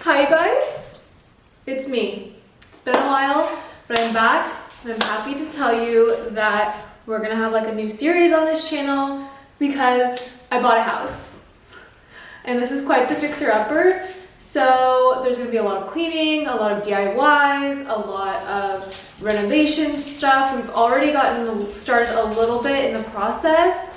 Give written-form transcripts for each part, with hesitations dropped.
Hi guys, it's me. It's been a while, but I'm back and I'm happy to tell you that we're gonna have like a new series on this channel because I bought a house. And this is quite the fixer-upper. So there's gonna be a lot of cleaning, a lot of DIYs, a lot of renovation stuff. We've already gotten started a little bit in the process.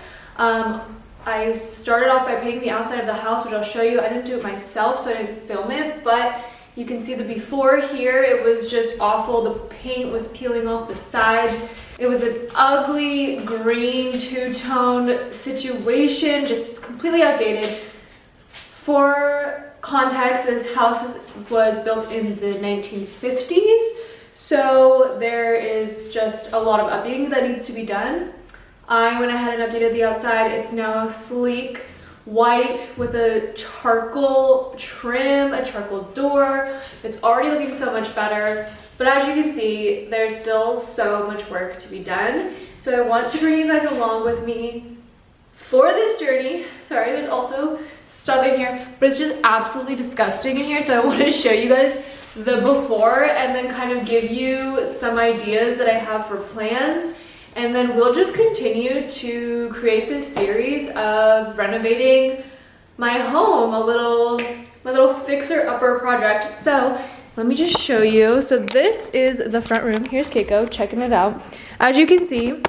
I started off by painting the outside of the house, which I'll show you. I didn't do it myself, so I didn't film it, but you can see the before here. It was just awful. The paint was peeling off the sides. It was an ugly green two-tone situation, just completely outdated. For context, this house was built in the 1950s, so there is just a lot of updating that needs to be done. I went ahead and updated the outside. It's now sleek white with a charcoal trim, a charcoal door. It's already looking so much better, but as you can see, there's still so much work to be done. So I want to bring you guys along with me for this journey. Sorry, there's also stuff in here, but it's just absolutely disgusting in here. So I want to show you guys the before and then kind of give you some ideas that I have for plans. And then we'll just continue to create this series of renovating my home, my little fixer-upper project. So let me just show you. So this is the front room. Here's Keiko checking it out. As you can see,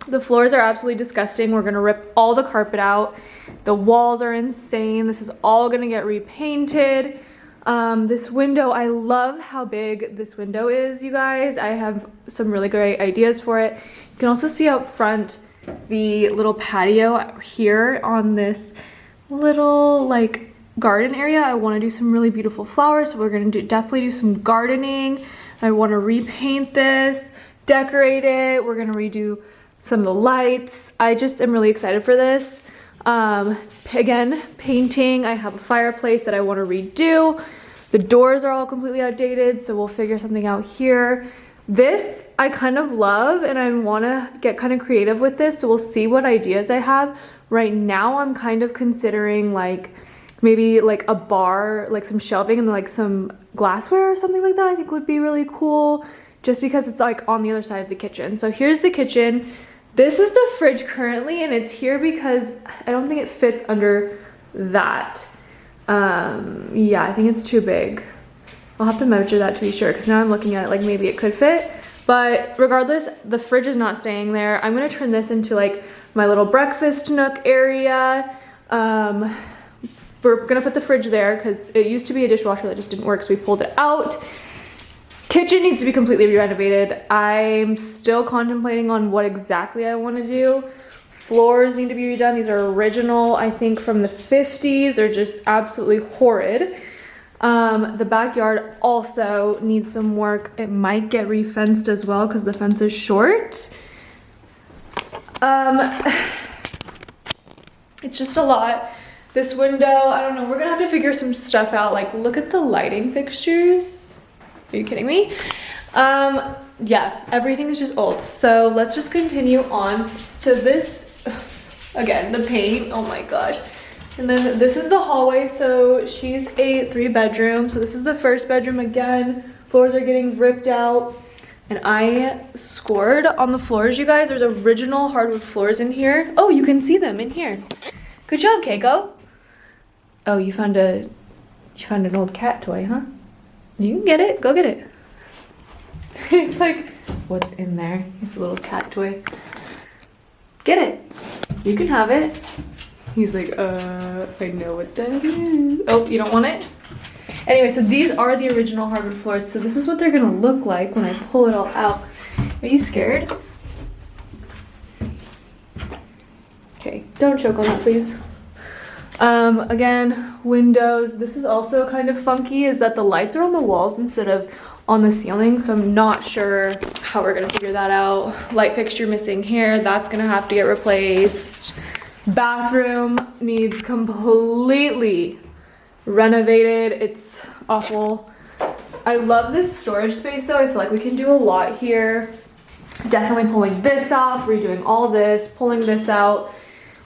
the floors are absolutely disgusting. We're gonna rip all the carpet out. The walls are insane. This is all gonna get repainted. This window, I love how big this window is, you guys. I have some really great ideas for it. You can also see out front the little patio here on this little like garden area. I want to do some really beautiful flowers, so we're going to definitely do some gardening. I want to repaint this, decorate it. We're going to redo some of the lights. I just am really excited for this. Again, painting. I have a fireplace that I want to redo. The doors are all completely outdated, so we'll figure something out here. This I kind of love, and I want to get kind of creative with this, so we'll see what ideas I have. Right now, I'm kind of considering like maybe like a bar, like some shelving and like some glassware or something like that. I think would be really cool, just because it's like on the other side of the kitchen. So here's the kitchen. This is the fridge currently, and it's here because I don't think it fits under that. Yeah, I think it's too big. I'll have to measure that to be sure, because now I'm looking at it like maybe it could fit. But regardless, the fridge is not staying there. I'm gonna turn this into like my little breakfast nook area. We're gonna put the fridge there because it used to be a dishwasher that just didn't work, so we pulled it out. Kitchen needs to be completely renovated. I'm still contemplating on what exactly I want to do. Floors need to be redone. These are original, I think, from the 50s. They're just absolutely horrid. The backyard also needs some work. It might get re-fenced as well because the fence is short. It's just a lot. This window, I don't know. We're gonna have to figure some stuff out. Like, look at the lighting fixtures. Are you kidding me? Yeah, everything is just old. So let's just continue on. So this, again, the paint, oh my gosh. And then this is the hallway. So she's a 3-bedroom. So this is the first bedroom again. Floors are getting ripped out. And I scored on the floors, you guys. There's original hardwood floors in here. Oh, you can see them in here. Good job, Keiko. Oh, you found an old cat toy, huh? You can get it. Go get it. It's like, what's in there? It's a little cat toy. Get it. You can have it. He's like, I know what that is. Oh, you don't want it? Anyway, so these are the original hardwood floors. So this is what they're gonna look like when I pull it all out. Are you scared? Okay, don't choke on that, please. Again, windows. This is also kind of funky, is that the lights are on the walls instead of on the ceiling, so I'm not sure how we're gonna figure that out. Light fixture missing here, that's gonna have to get replaced. Bathroom needs completely renovated. It's awful. I love this storage space though. I feel like we can do a lot here. Definitely pulling this off, redoing all this, pulling this out.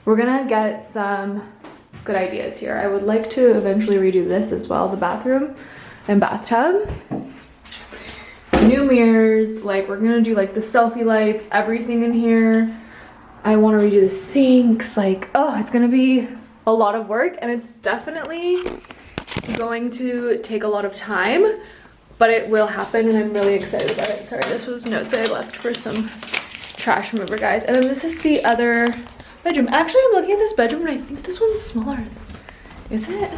We're gonna get some good ideas here. I would like to eventually redo this as well, the bathroom and bathtub. New mirrors, like we're gonna do like the selfie lights, everything in here. I want to redo the sinks, like, oh, it's gonna be a lot of work, and it's definitely going to take a lot of time, but it will happen, and I'm really excited about it. Sorry, this was notes I left for some trash remover, guys. And then this is the other bedroom. Actually, I'm looking at this bedroom, and I think this one's smaller. Is it?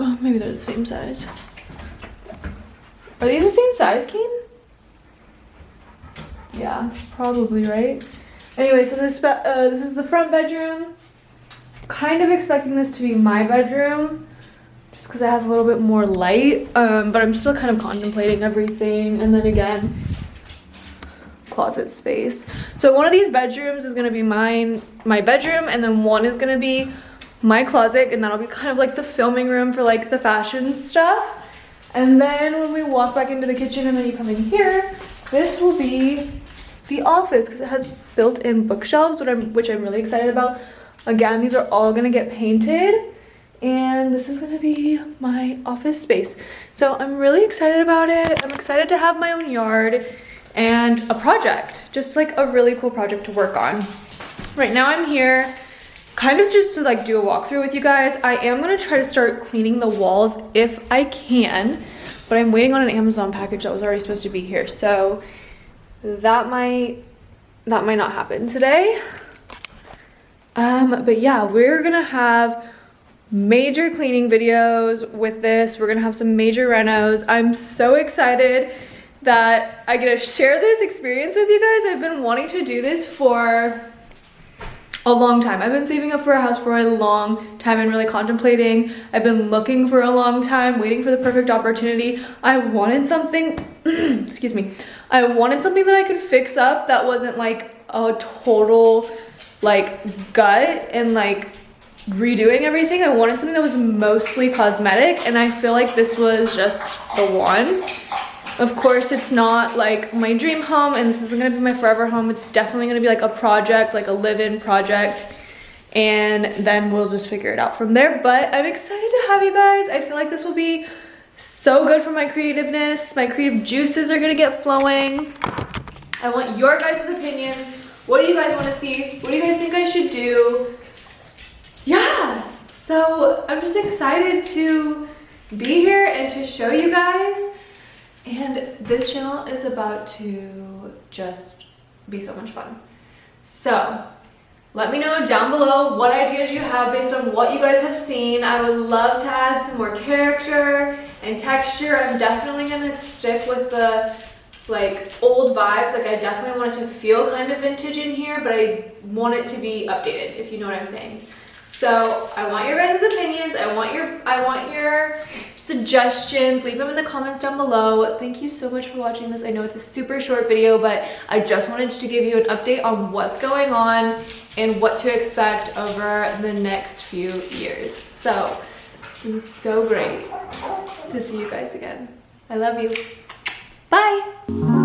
Oh, maybe they're the same size. Are these the same size, Keen? Yeah, probably, right? Anyway, so this is the front bedroom. Kind of expecting this to be my bedroom, just because it has a little bit more light, but I'm still kind of contemplating everything. And then again, closet space. So one of these bedrooms is gonna be my bedroom, and then one is gonna be my closet, and that'll be kind of like the filming room for like the fashion stuff. And then when we walk back into the kitchen and then you come in here, this will be the office, because it has built-in bookshelves, which I'm really excited about. Again, these are all gonna get painted, and this is gonna be my office space. So I'm really excited about it. I'm excited to have my own yard and a project, just like a really cool project to work on. Right now I'm here kind of just to like do a walkthrough with you guys. I am gonna try to start cleaning the walls if I can, but I'm waiting on an Amazon package that was already supposed to be here. So that might not happen today. But yeah, we're gonna have major cleaning videos with this. We're gonna have some major renos. I'm so excited that I get to share this experience with you guys. I've been wanting to do this for a long time. I've been saving up for a house for a long time and really contemplating. I've been looking for a long time, waiting for the perfect opportunity. I wanted something, excuse me. I wanted something that I could fix up that wasn't like a total like gut and like redoing everything. I wanted something that was mostly cosmetic, and I feel like this was just the one. Of course, it's not like my dream home, and this isn't gonna be my forever home. It's definitely gonna be like a project, like a live-in project, and then we'll just figure it out from there. But I'm excited to have you guys. I feel like this will be so good for my creativeness. My creative juices are gonna get flowing. I want your guys' opinions. What do you guys want to see? What do you guys think I should do? Yeah, so I'm just excited to be here and to show you guys. And this channel is about to just be so much fun. So let me know down below what ideas you have based on what you guys have seen. I would love to add some more character and texture. I'm definitely gonna stick with the like old vibes. Like I definitely want it to feel kind of vintage in here, but I want it to be updated, if you know what I'm saying. So I want your guys' opinions. I want your suggestions. Leave them in the comments down below. Thank you so much for watching this. I know it's a super short video, but I just wanted to give you an update on what's going on and what to expect over the next few years. So it's been so great to see you guys again. I love you. Bye.